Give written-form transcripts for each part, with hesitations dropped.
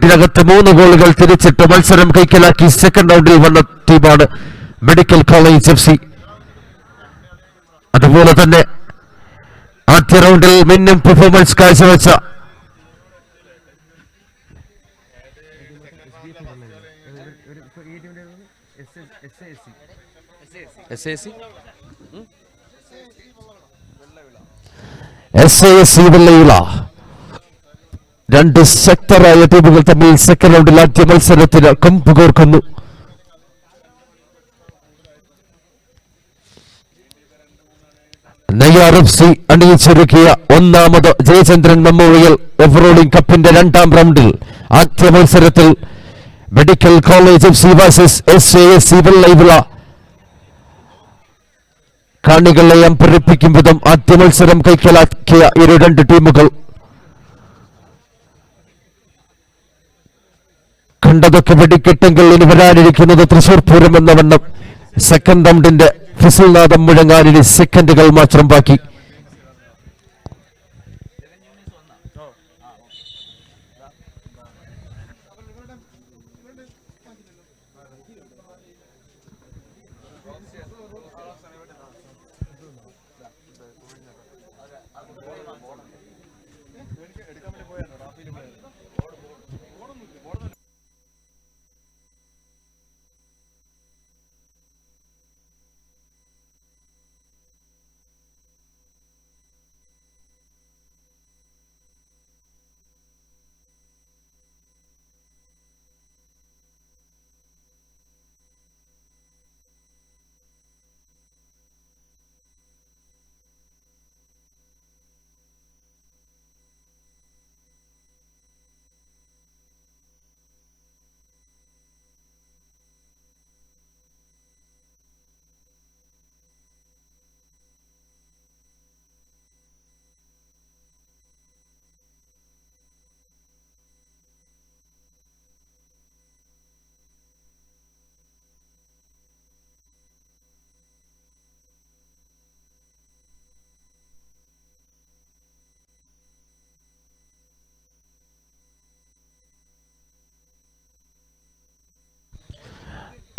മിനിറ്റിനകത്ത് 3 ഗോളുകൾ തിരിച്ചിട്ട് മത്സരം കൈക്കലാക്കി സെക്കൻഡ് റൗണ്ടിൽ വന്ന ടീമാണ് മെഡിക്കൽ കോളേജ് FC. അതുപോലെ തന്നെ ആദ്യ റൗണ്ടിൽ മിന്നും പെർഫോമൻസ് കാഴ്ചവെച്ച SASC വെള്ളവിള രണ്ട് ശക്തരായ ടീമുകൾ തമ്മിൽ സെക്കൻഡ് റൗണ്ടിൽ ആദ്യ മത്സരത്തിന് കൊമ്പുകോർക്കുന്നു. നെയ്യാർ FC അണിയിച്ചൊരുക്കിയ ഒന്നാമത് ജയചന്ദ്രൻ മെമ്മോറിയൽ ഓവറോളിംഗ് കപ്പിന്റെ രണ്ടാം റൗണ്ടിൽ ആദ്യ മത്സരത്തിൽ medical college FC versus SASC വെള്ളവിള കാണികളെ അമ്പരപ്പിക്കും വിധം ആദ്യ മത്സരം കൈക്കലാക്കിയ ഇരു രണ്ട് ടീമുകൾ. കണ്ടതൊക്കെ വെടിക്കെട്ടെങ്കിൽ ഇനി വരാനിരിക്കുന്നത് തൃശൂർ പൂരം എന്ന വണ്ണം സെക്കൻഡ് റൗണ്ടിന്റെ ഫിസിൽനാദം മുഴങ്ങാനിനി സെക്കൻഡുകൾ മാത്രം ബാക്കി.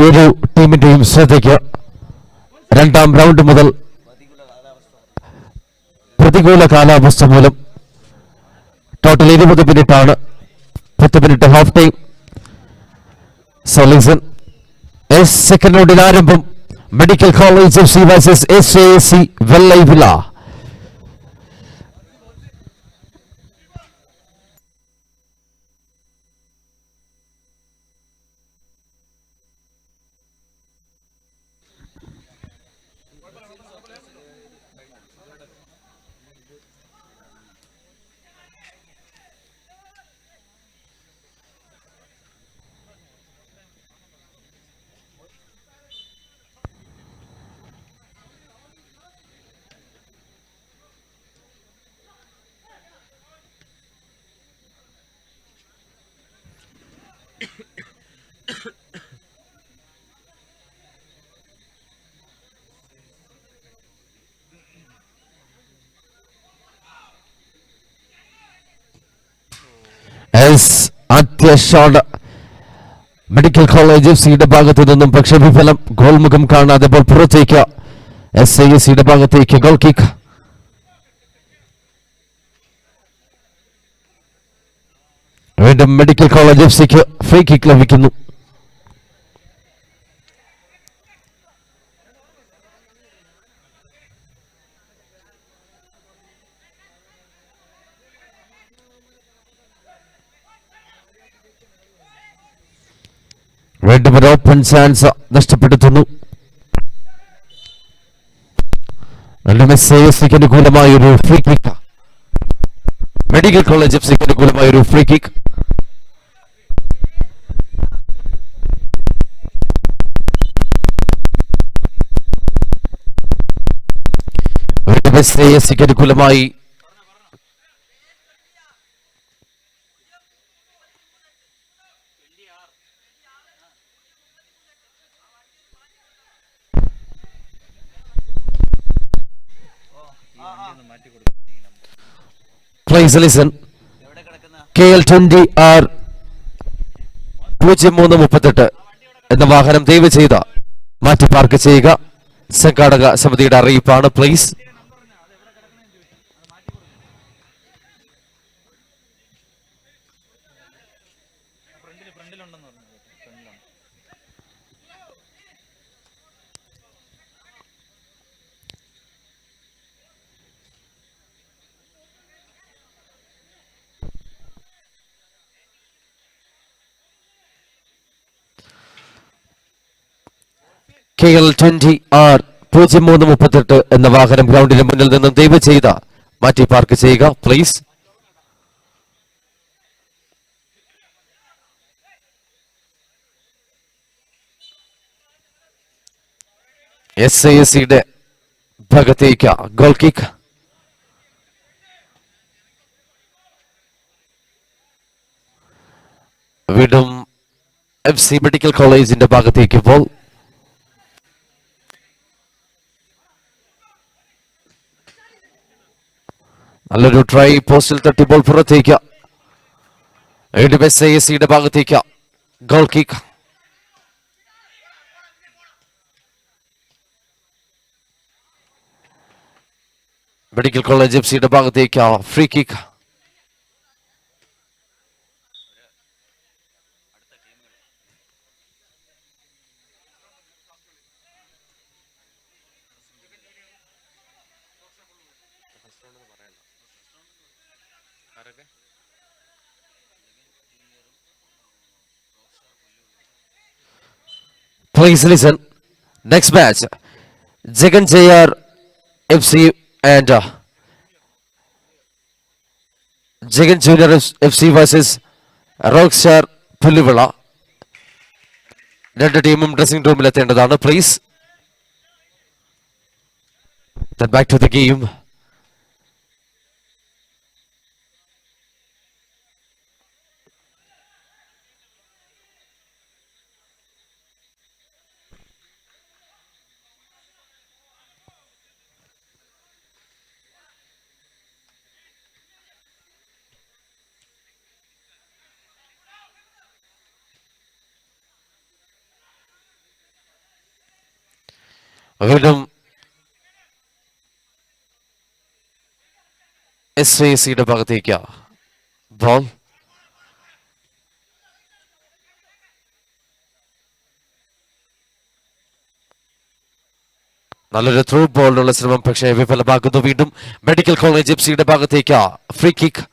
ഇരു ടീമിന്റെയും ശ്രദ്ധയ്ക്ക് രണ്ടാം റൗണ്ട് മുതൽ പ്രതികൂല കാലാവസ്ഥ മൂലം ടോട്ടൽ 20 മിനിറ്റാണ്. 10 minute half time. Solution second റൗണ്ടിൽ ആരംഭം. Medical college FC versus SASC വെള്ളവിള. ആദ്യ ഷോട്ട് മെഡിക്കൽ കോളേജ് FCയുടെ ഭാഗത്തു നിന്നും, പക്ഷേ വിഫലം. ഗോൾമുഖം കാണാതെ ബോൾ പുറത്തേക്ക്. SASCയുടെ ഭാഗത്തേക്ക് ഗോൾ കിക്ക്. വീണ്ടും മെഡിക്കൽ കോളേജ് FCക്ക് ഫ്രീ കിക്ക് ലഭിക്കുന്നു. വീണ്ടും ഒരു ഓപ്പൺ ചാൻസ് നഷ്ടപ്പെടുത്തുന്നു. SASCക്ക് അനുകൂലമായൊരു ഫ്രീ കിക്ക്. മെഡിക്കൽ കോളേജ് FCക്ക് അനുകൂലമായൊരു ഫ്രീ കിക്ക്. SASCക്ക് അനുകൂലമായി KL20R 0338 എന്ന വാഹനം ദയവ് ചെയ്ത് മാറ്റി പാർക്ക് ചെയ്യുക. സംഘാടക സമിതിയുടെ അറിയിപ്പാണ്. പ്ലീസ്. KL20R 0338 എന്ന വാഹനം ഗ്രൗണ്ടിന് മുന്നിൽ നിന്നും ദയവ് ചെയ്ത് മാറ്റി പാർക്ക് ചെയ്യുക. പ്ലീസ്. SASയുടെ ഭാഗത്തേക്ക് ഗോൾ കിക്ക്. വീണ്ടും FC മെഡിക്കൽ കോളേജിന്റെ ഭാഗത്തേക്ക് ബോൾ. നല്ലൊരു ട്രൈ. പോസ്റ്റിൽ തട്ടി ബോൾ പുറത്തേക്ക്. വീണ്ടും SASയുടെ ഭാഗത്തേക്ക് ഗോൾ കിക്ക്. മെഡിക്കൽ കോളേജ് FCയുടെ ഭാഗത്തേക്ക് free kick. Please listen. Next match, Jagan JR FC and Jagan Junior FC versus Rockstar Pulivela. രണ്ട് ടീമും ഡ്രസ്സിംഗ് റൂമിൽ എത്തേണ്ടതാണ്. Please. Then back to the game. വീണ്ടും SASയുടെ ഭാഗത്തേക്ക് ബോൾ. നല്ലൊരു ത്രൂ ബോളിനുള്ള ശ്രമം പക്ഷേ വിഫലമാകുന്നു. വീണ്ടും മെഡിക്കൽ കോളേജ് FCയുടെ ഭാഗത്തേക്ക് ഫ്രീ കിക്ക്.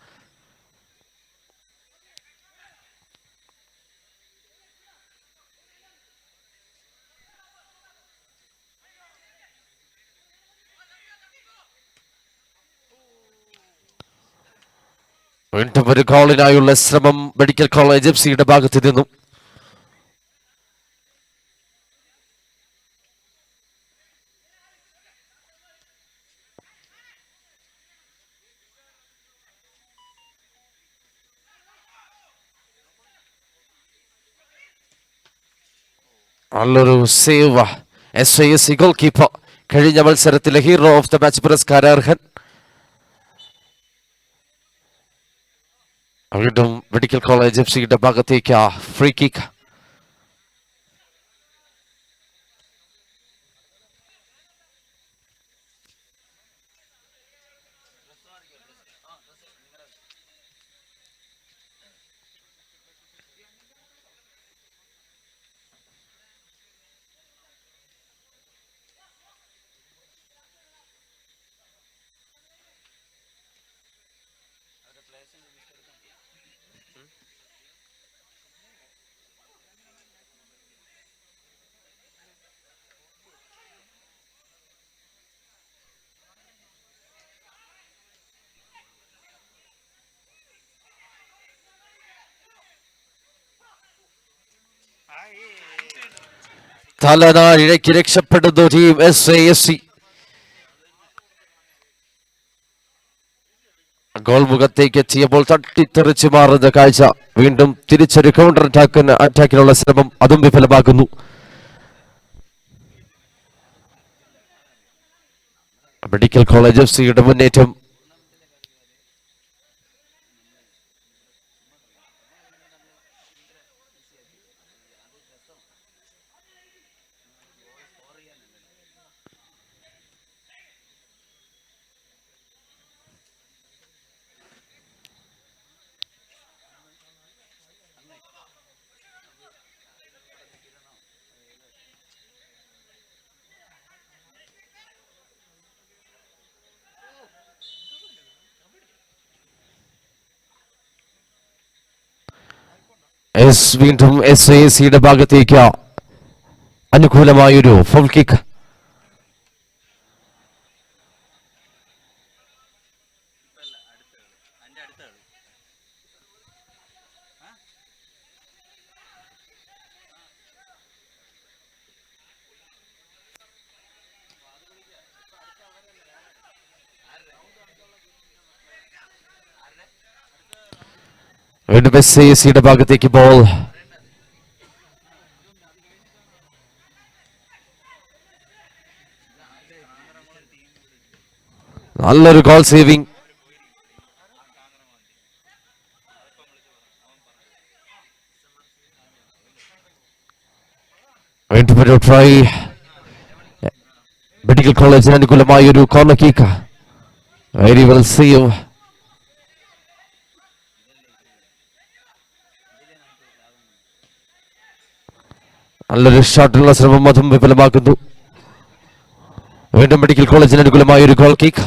വീണ്ടും ഒരു ഗോളിനായുള്ള ശ്രമം മെഡിക്കൽ കോളേജ് FCയുടെ ഭാഗത്ത് നിന്നും. നല്ലൊരു സേവ്. SAS ഗോൾ കീപ്പർ കഴിഞ്ഞ മത്സരത്തിലെ ഹീറോ ഓഫ് ദ മാച്ച് പുരസ്കാരാർഹൻ. വീണ്ടും മെഡിക്കൽ കോളേജ് FCയുടെ ഭാഗത്തേക്ക് ഫ്രീ കിക്ക്. തലനാഴിഴയ്ക്ക് രക്ഷപ്പെടുന്നു ടീം SASC. ഗോൾ മുഖത്തേക്ക് എത്തിയപ്പോൾ തട്ടിത്തെറിച്ചു മാറുന്ന കാഴ്ച. വീണ്ടും തിരിച്ചൊരു കൗണ്ടർ അറ്റാക്കിനുള്ള ശ്രമം, അതും വിഫലമാകുന്നു. മെഡിക്കൽ കോളേജ് FCയുടെ മുന്നേറ്റം. വീണ്ടും SASയുടെ ഭാഗത്തേക്ക് അനുകൂലമായൊരു ഫൗൾ കിക്ക്. വീണ്ടും SASയുടെ ഭാഗത്തേക്ക് ബോൾ. നല്ലൊരു ഗോൾ സേവിംഗ്. വീണ്ടും ഒരു ട്രൈ. മെഡിക്കൽ കോളേജിന് അനുകൂലമായ ഒരു corner kick. Very well save. നല്ലൊരു ഷോട്ടുള്ള ശ്രമം അതും വിഫലമാക്കുന്നു. വീണ്ടും മെഡിക്കൽ കോളേജിന് അനുകൂലമായ ഒരു ഗോൾ കിക്ക്.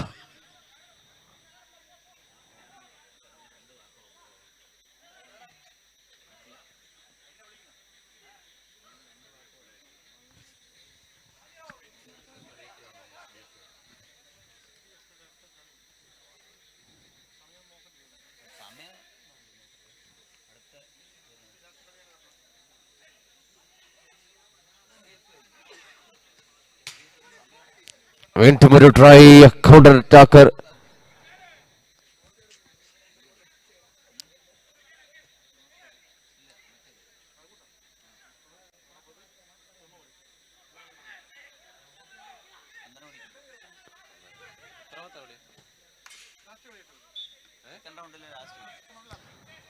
വീണ്ടും ഒരു ട്രൈ. Counter attacker.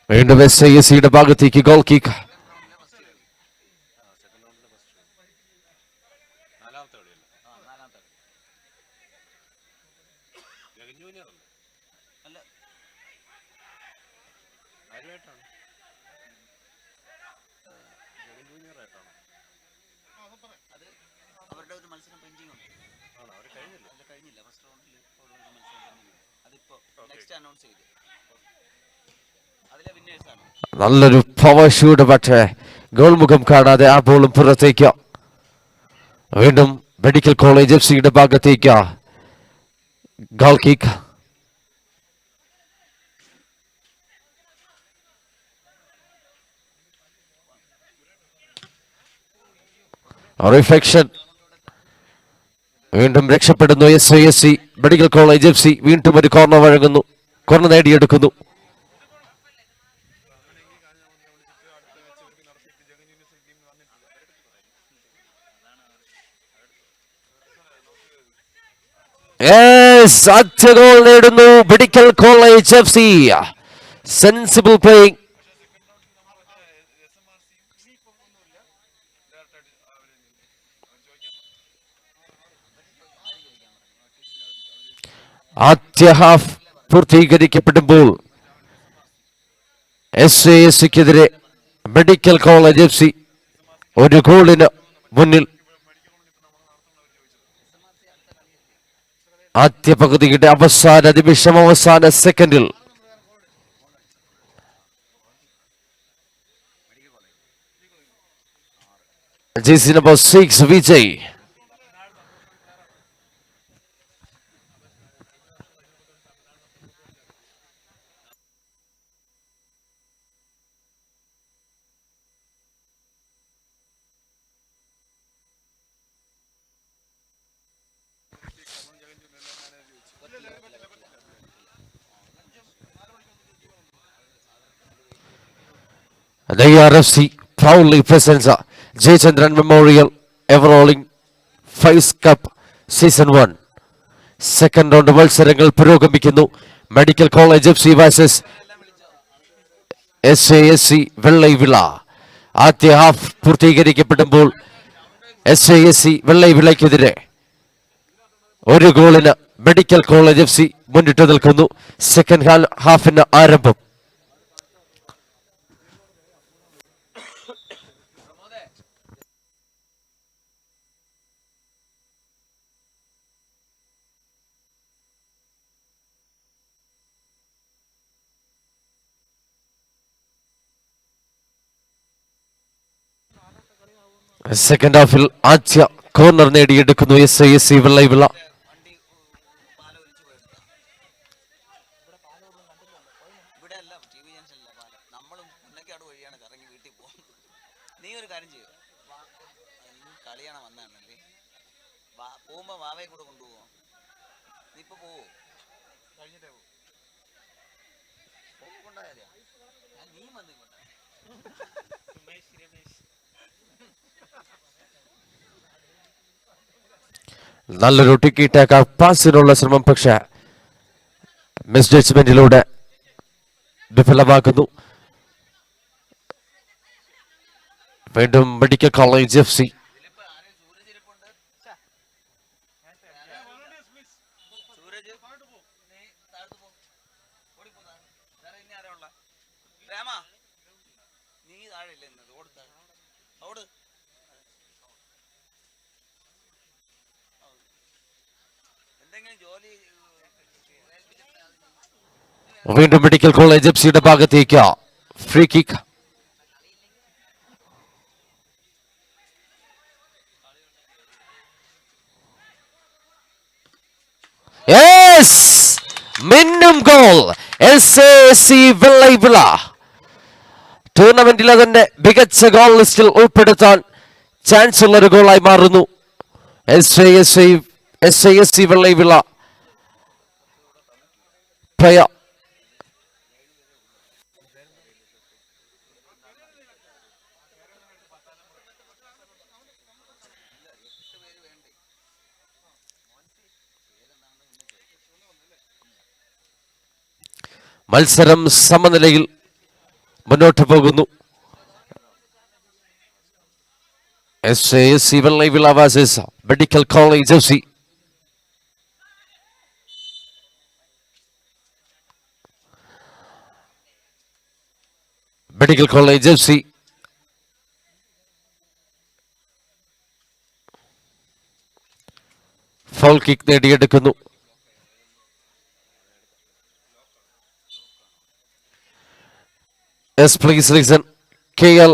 വീണ്ടും SASയുടെ ഭാഗത്തേക്ക് ഗോൾ കിക്ക്. നല്ലൊരു പവർ ഷൂട്ട്, പക്ഷേ ഗോൾ മുഖം കാണാതെ ആ ബോളും പുറത്തേക്ക്. വീണ്ടും മെഡിക്കൽ കോളേജ് FCയുടെ ഭാഗത്തേക്ക് ഗോൾ കിക്ക്. റിഫ്ലക്ഷൻ. വീണ്ടും രക്ഷപ്പെടുന്നു SASC. മെഡിക്കൽ കോളേജ് FC വീണ്ടും ഒരു കോർണർ വഴങ്ങുന്നു, കോർണർ നേടിയെടുക്കുന്നു. ആദ്യ ഗോൾ നേടുന്നു medical college FC. Sensible playing. ആദ്യ ഹാഫ് പൂർത്തീകരിക്കപ്പെടുമ്പോൾ SASCക്കെതിരെ മെഡിക്കൽ കോളേജ് FC ഒരു ഗോളിന് മുന്നിൽ. ആദ്യ പകുതിയുടെ അവസാന നിമിഷം, അവസാന സെക്കൻഡിൽ jersey number 6 Vijay. ARFC proudly presents Jayachandran Memorial Everolling Fives Cup Season 1. Second round മത്സരങ്ങൾ പുരോഗമിക്കുന്നു. Medical college FC versus SASC വെള്ളൈവിള. ആദ്യ ഹാഫ് പൂർത്തീകരിക്കപ്പെടുമ്പോൾ SASC വെള്ളൈവിളയ്ക്കെതിരെ ഒരു ഗോളിന് മെഡിക്കൽ കോളേജ് FC മുന്നിട്ട് നിൽക്കുന്നു. സെക്കൻഡ് ഹാഫിന് ആരംഭം. സെക്കൻഡ് ഹാഫിൽ ആദ്യ കോർണർ നേടിയെടുക്കുന്നു SISC വെള്ളൈവിള. നല്ലൊരു ടിക്കി ടാക്ക പാസിനുള്ള ശ്രമം പക്ഷേ മിസ് ജഡ്ജ്മെന്റിലൂടെ വിഫലമാക്കുന്നു. വീണ്ടും മെഡിക്കൽ കോളേജ് FC. വീണ്ടും മെഡിക്കൽ കോളേജ് FCയുടെ ഭാഗത്തേക്ക് ഫ്രീ കിക്ക്. മിന്നും ഗോൾ SASC വെള്ളൈവിള. ടൂർണമെന്റിലെ തന്നെ മികച്ച ഗോൾ ലിസ്റ്റിൽ ഉൾപ്പെടുത്താൻ ചാൻസ് ഉള്ള ഒരു ഗോളായി മാറുന്നു. SASC Vellaivila player. മത്സരം സമനിലയിൽ മുന്നോട്ട് പോകുന്നു. SASC Vellaivila versus medical college FC. Medical college FC foul kick നേടിയെടുക്കുന്നു. Please listen. KL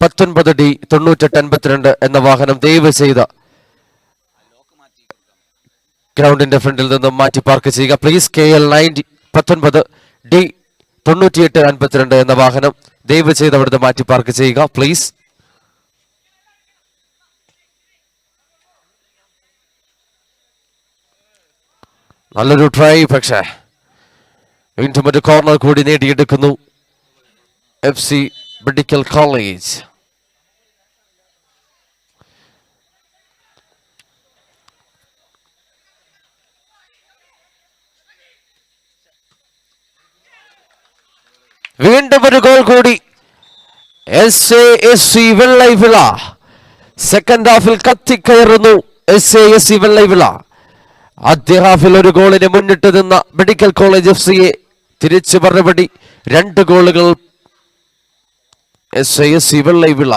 19D 9852 എന്ന വാഹനം ദയവ് ചെയ്ത് ഗ്രൗണ്ടിന്റെ ഫ്രണ്ടിൽ നിന്നും മാറ്റി പാർക്ക് ചെയ്യുക. പ്ലീസ് KL 19D 9852 എന്ന വാഹനം ദയവ് ചെയ്ത് അവിടുന്ന് മാറ്റി പാർക്ക് ചെയ്യുക പ്ലീസ്. നല്ലൊരു ട്രൈ, പക്ഷേ വീണ്ടും ഒരു കോർണർ കൂടി നേടിയെടുക്കുന്നു FC മെഡിക്കൽ കോളേജ്. വീണ്ടും ഒരു ഗോൾ കൂടി SASC വെള്ളൈവിള. സെക്കൻഡ് ഹാഫിൽ കത്തിക്കയറുന്നു SASC വെള്ളൈവിള. ആദ്യ ഹാഫിൽ ഒരു ഗോളിന് മുന്നിട്ട് നിന്ന മെഡിക്കൽ കോളേജ് FCയെ തിരിച്ചു മറുപടി 2 ഗോളുകൾ SASC Vellaivila.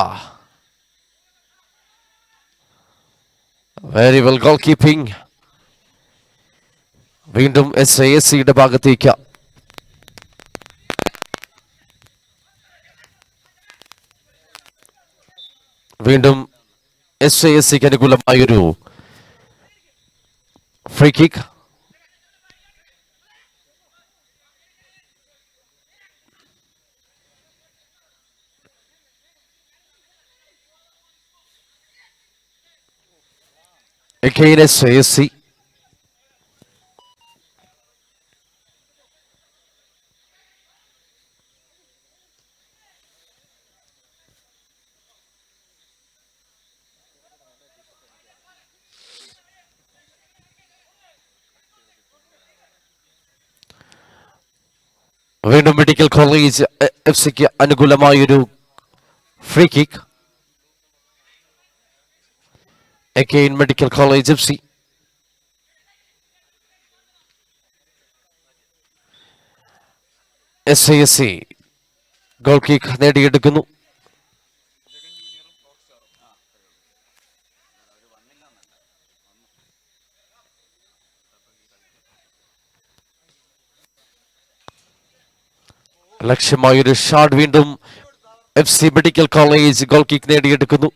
Very well goalkeeping. വീണ്ടും SASCയുടെ ഭാഗത്തേക്ക്. വീണ്ടും SASCക്ക് അനുകൂലമായൊരു ഫ്രീ കിക്ക്. Again SASC. വീണ്ടും മെഡിക്കൽ കോളേജ് FCക്ക് അനുകൂലമായൊരു free kick. Again medical college FC. SASC goal kick നേടിയെടുക്കുന്നു. ലക്ഷ്യമായൊരു ഷോട്ട്. വീണ്ടും FC medical college goal kick നേടിയെടുക്കുന്നു.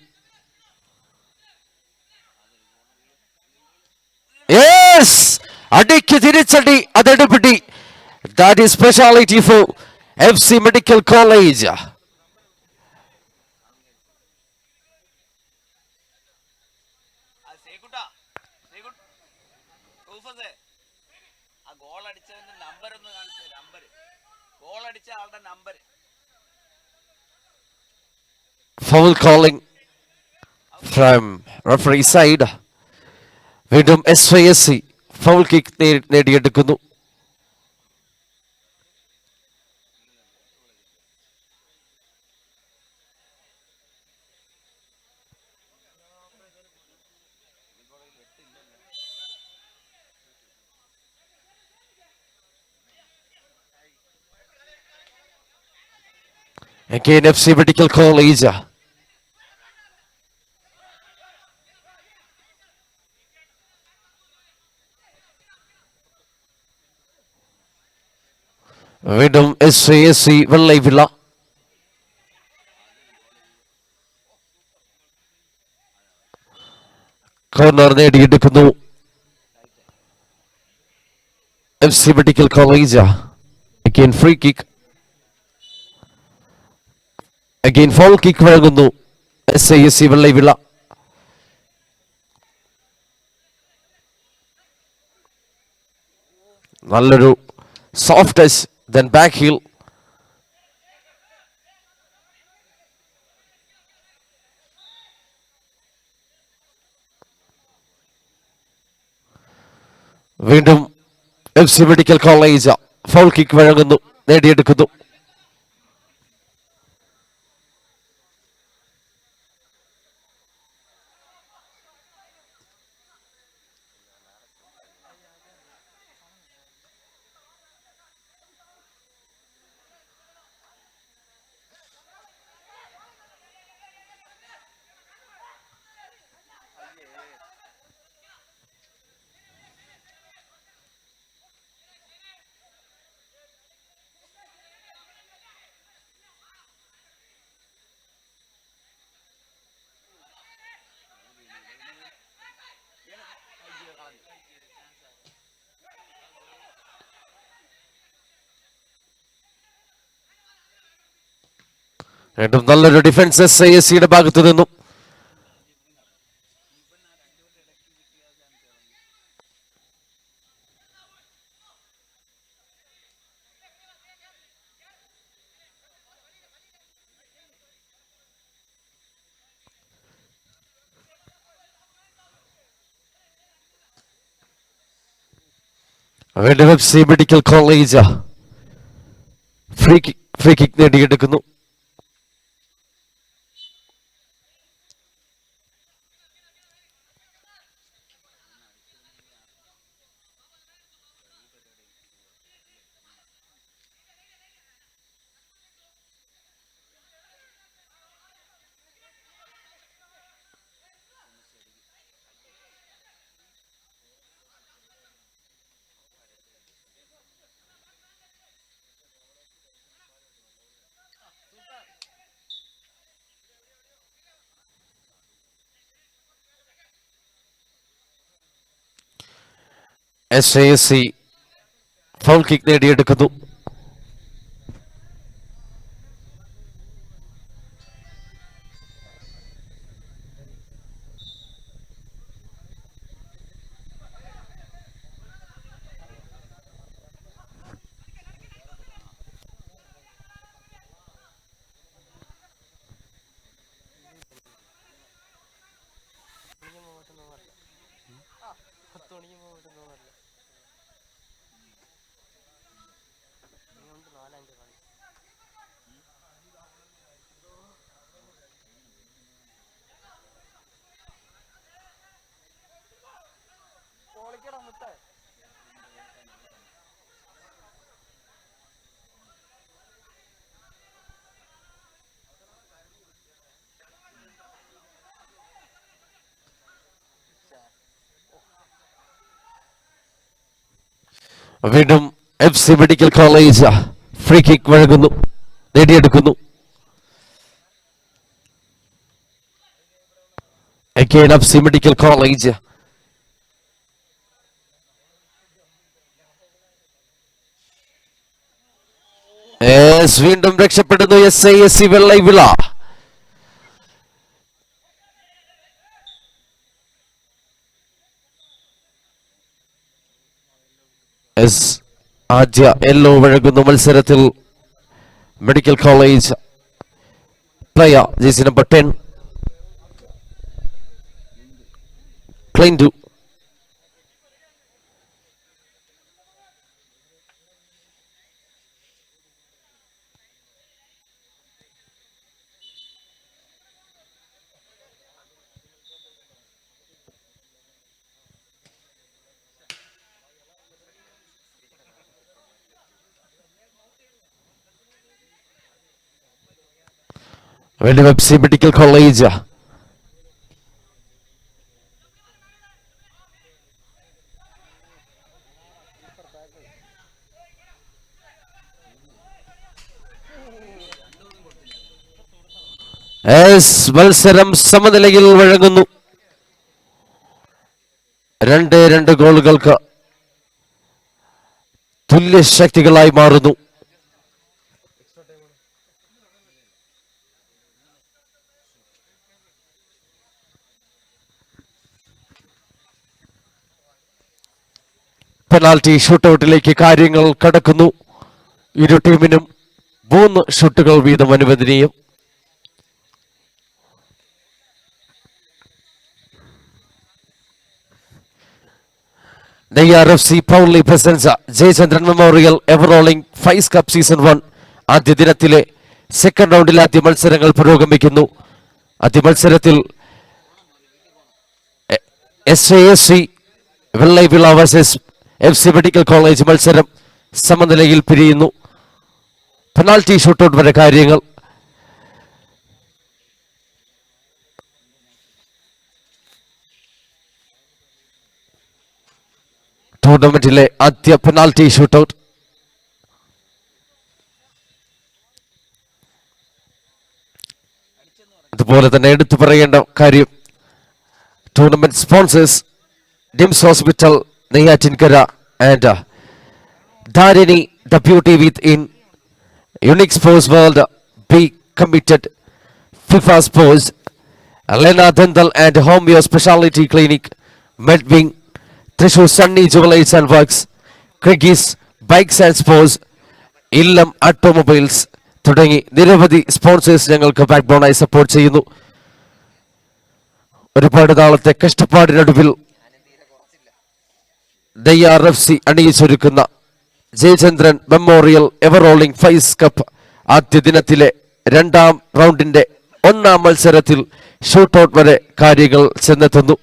യെസ്, അടിക്ക് തിരിച്ചടി, അതെടുപിടി. That is speciality for FC medical college. Foul calling from referee side. വീണ്ടും SYSC ഫൗൾ കിക്ക് നേടിയെടുക്കുന്നു. Again FC medical college. വീണ്ടും SYSC വെള്ളൈവിള. കോർണർ നേടിയെടുക്കുന്നു FC medical college. Again free kick. Again foul kick വഴങ്ങുന്നു SYSC Vellaivila. നല്ലൊരു soft touch, then back heel. വീണ്ടും FC medical college foul kick വഴങ്ങുന്നു, നേടിയെടുക്കുന്നു. വീണ്ടും നല്ലൊരു ഡിഫൻസ് SYSCയുടെ ഭാഗത്തു നിന്നും. വീണ്ടും FC medical college free kick നേടിയെടുക്കുന്നു. SYSC ഫൗൾ കിക്ക് നേടിയെടുക്കുന്നു. വീണ്ടും FC medical college free kick വഴങ്ങുന്നു, നേടിയെടുക്കുന്നു. Again FC medical college. വീണ്ടും രക്ഷപ്പെടുന്നു SISC വെള്ളൈവിള. ആദ്യ യെല്ലോ വഴങ്ങുന്നു മത്സരത്തിൽ. Medical college player jersey number 10 ക്ലൈൻഡു. വേണ്ടി വെബ്സി മെഡിക്കൽ കോളേജ്. മത്സരം സമനിലയിൽ വഴങ്ങുന്നു. 2-2 ഗോളുകൾക്ക് തുല്യ ശക്തികളായി മാറുന്നു. പെനാൽറ്റി ഷൂട്ടൌട്ടിലേക്ക് കാര്യങ്ങൾ കടക്കുന്നു. ഇരു ടീമിനും 3 ഷൂട്ടുകൾ വീതം അനുവദനീയം. NIRFC proudly presents Jayachandran memorial ever rolling Faiz cup season 1 ആദ്യ ദിനത്തിലെ സെക്കൻഡ് റൗണ്ടിൽ ആദ്യ മത്സരങ്ങൾ പുരോഗമിക്കുന്നു. ആദ്യ മത്സരത്തിൽ SISC Vellaivila versus FC medical college മത്സരം സമനിലയിൽ പിരിയുന്നു. പെനാൽറ്റി ഷൂട്ടൌട്ട് വരെ കാര്യങ്ങൾ. ടൂർണമെന്റിലെ ആദ്യ പെനാൽറ്റി ഷൂട്ടൌട്ട്. അതുപോലെ തന്നെ എടുത്തു പറയേണ്ട കാര്യം, tournament sponsors DIMS hospital Neyyattinkara and Dharini the beauty with in unique sports world be committed FIFA sports Lena dental and homeo speciality clinic Medwing Thrissur Sunny jewellers and works ക്രിഗീസ് bikes and sports Illam automobiles തുടങ്ങി നിരവധി sponsors ഞങ്ങൾക്ക് back ബോണായി support ചെയ്യുന്നു. ഒരുപാട് നാളത്തെ കഷ്ടപ്പാടിനൊടുവിൽ NIRFC അണിയിച്ചൊരുക്കുന്ന Jayachandran memorial ever rolling Faiz cup ആദ്യ ദിനത്തിലെ 2ാം റൗണ്ടിന്റെ 1ാം മത്സരത്തിൽ ഷൂട്ടൌട്ട് വരെ കാര്യങ്ങൾ ചെന്നെത്തുന്നു.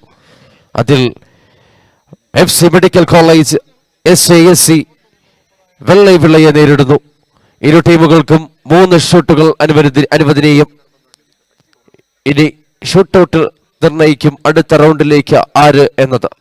അതിൽ FC മെഡിക്കൽ കോളേജ് SISC വെള്ളൈവിളയെ നേരിടുന്നു. ഇരു ടീമുകൾക്കും 3 ഷൂട്ടുകൾ അനുവദനീയം. ഇനി ഷൂട്ടൌട്ട് നിർണയിക്കും അടുത്ത റൗണ്ടിലേക്ക് ആര് എന്നത്.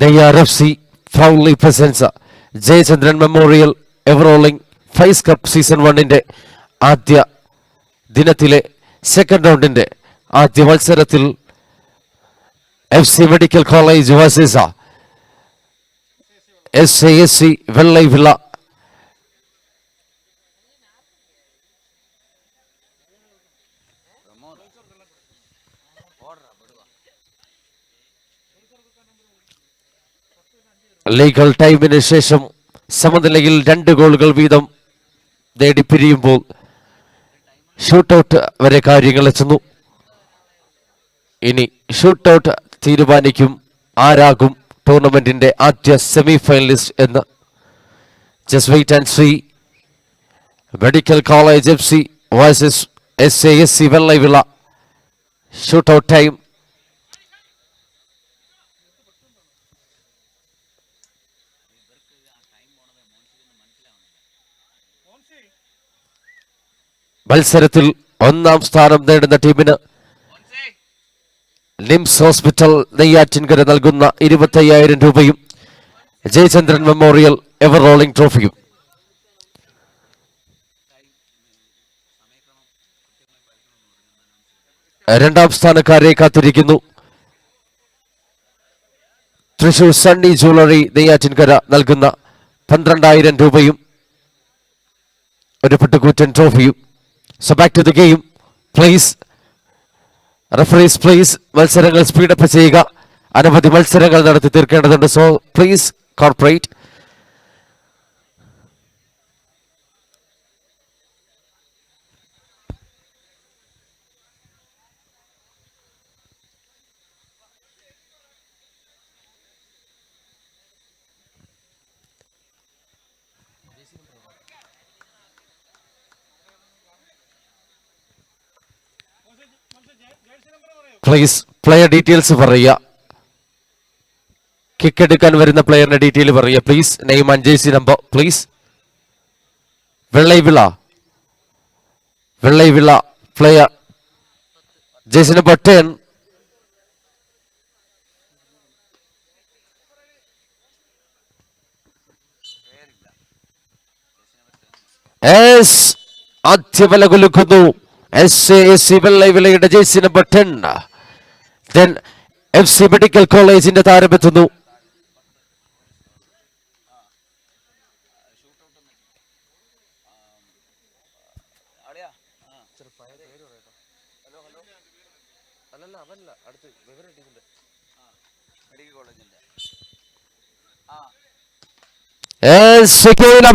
NIRFC proudly presents Jayachandran memorial ever rolling Faiz cup season 1ന്റെ ആദ്യ ദിനത്തിലെ സെക്കൻഡ് റൗണ്ടിന്റെ ആദ്യ മത്സരത്തിൽ FC medical college versus SASC Vellaivila legal ടൈമിന് ശേഷം സമനിലയിൽ 2 ഗോളുകൾ വീതം നേടി പിരിയുമ്പോൾ ഷൂട്ടൌട്ട് വരെ കാര്യങ്ങൾ എത്തുന്നു. ഇനി ഷൂട്ടൌട്ട് തീരുമാനിക്കും ആരാകും ടൂർണമെന്റിന്റെ ആദ്യ സെമി ഫൈനലിസ്റ്റ് എന്ന്. Just wait and see. Medical college FC versus SASC Vellaivila. Shootout time. മത്സരത്തിൽ 1-ാം സ്ഥാനം നേടുന്ന ടീമിന് നിംസ് ഹോസ്പിറ്റൽ നെയ്യാറ്റിൻകര നൽകുന്ന 25,000 രൂപയും ജയചന്ദ്രൻ മെമ്മോറിയൽ എവർ റോളിംഗ് ട്രോഫിയും. രണ്ടാം സ്ഥാനക്കാരെ കാത്തിരിക്കുന്നു. തൃശൂർ സണ്ണി ജ്വല്ലറി നെയ്യാറ്റിൻകര നൽകുന്ന 12,000 രൂപയും ഒരു പട്ടുകൂറ്റൻ ട്രോഫിയും. So back to the game, please. Referees, please. മത്സരങ്ങൾ സ്പീഡപ്പ് ചെയ്യുക. അനവധി മത്സരങ്ങൾ നടത്തി തീർക്കേണ്ടതുണ്ട്. So please cooperate. Please player details പറയുക. കിക്ക് എടുക്കാൻ വരുന്ന പ്ലെയറിന്റെ ഡീറ്റെയിൽ പറയുക please. Name and jersey number please. Vellaivila player jersey number 10. ആദ്യ വല കുലുക്കുന്നു SASC വെള്ളൈവിളയുടെ ജേഴ്സി നമ്പർ 10. Then FC മെഡിക്കൽ കോളേജിന്റെ താരമെത്തുന്നു.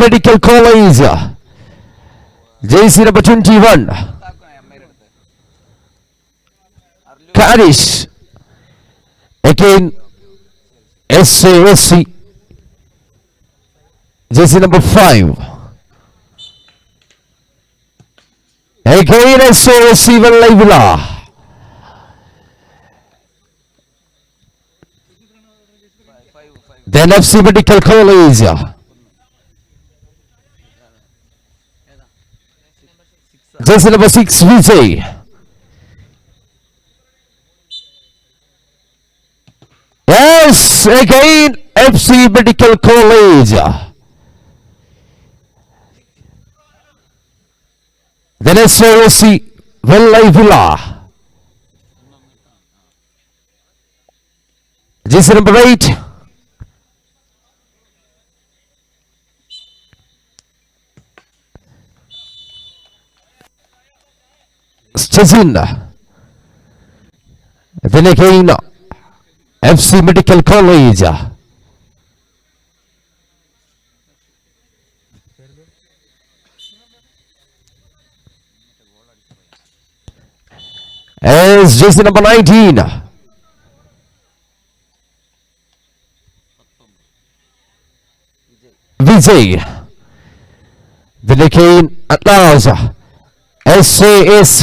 Medical college jersey number 21 Karish. Again SASC jersey number 5. Again SASC വെള്ളൈവിള. Then FC Medical College. Jersey number 6 Vijay. Yes, again FC Medical College. Then SASC വെള്ളൈവിള. Jersey number 8. Stezin. Then again FC Medical College. As jersey number 19. Vijay. Then again at last SASC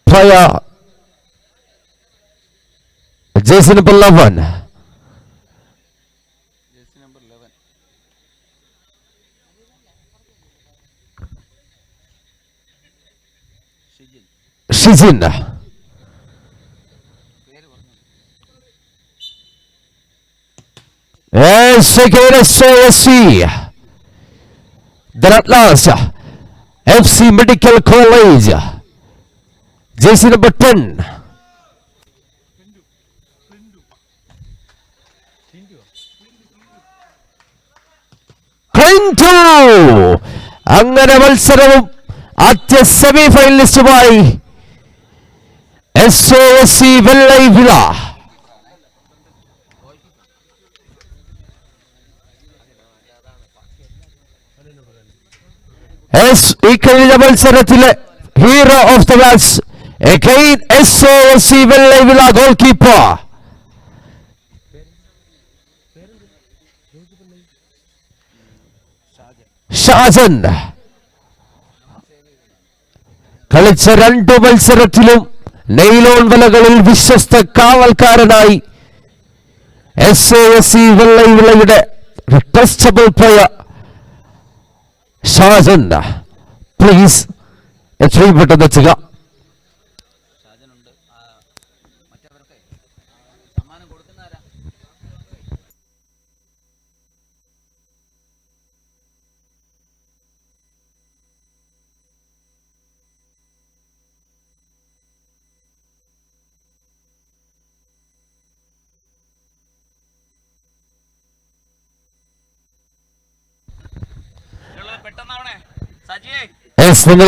player jersey number 11. Jersey number 11. Shizin. Second SASC. Then at last FC Medical College jersey number 10. Clintu. അങ്ങനെ മത്സരവും ആദ്യ semi ഫൈനലിസ്റ്റുമായി SOSC വെള്ളൈവിള. ഈ കഴിഞ്ഞ മത്സരത്തിലെ hero of the match again SOSC Vellaivila goalkeeper Shajan. കളിച്ച 2 മത്സരത്തിലും nylon വലകളിൽ വിശ്വസ്ത കാവൽക്കാരനായി SOSC വെള്ളൈവിളയുടെ ടെസ്റ്റബിൾ പ്ലെയർ ഷാജൻ. പ്ലീസ് എത്രയും പെട്ടെന്ന് എത്തുക. നിങ്ങൾ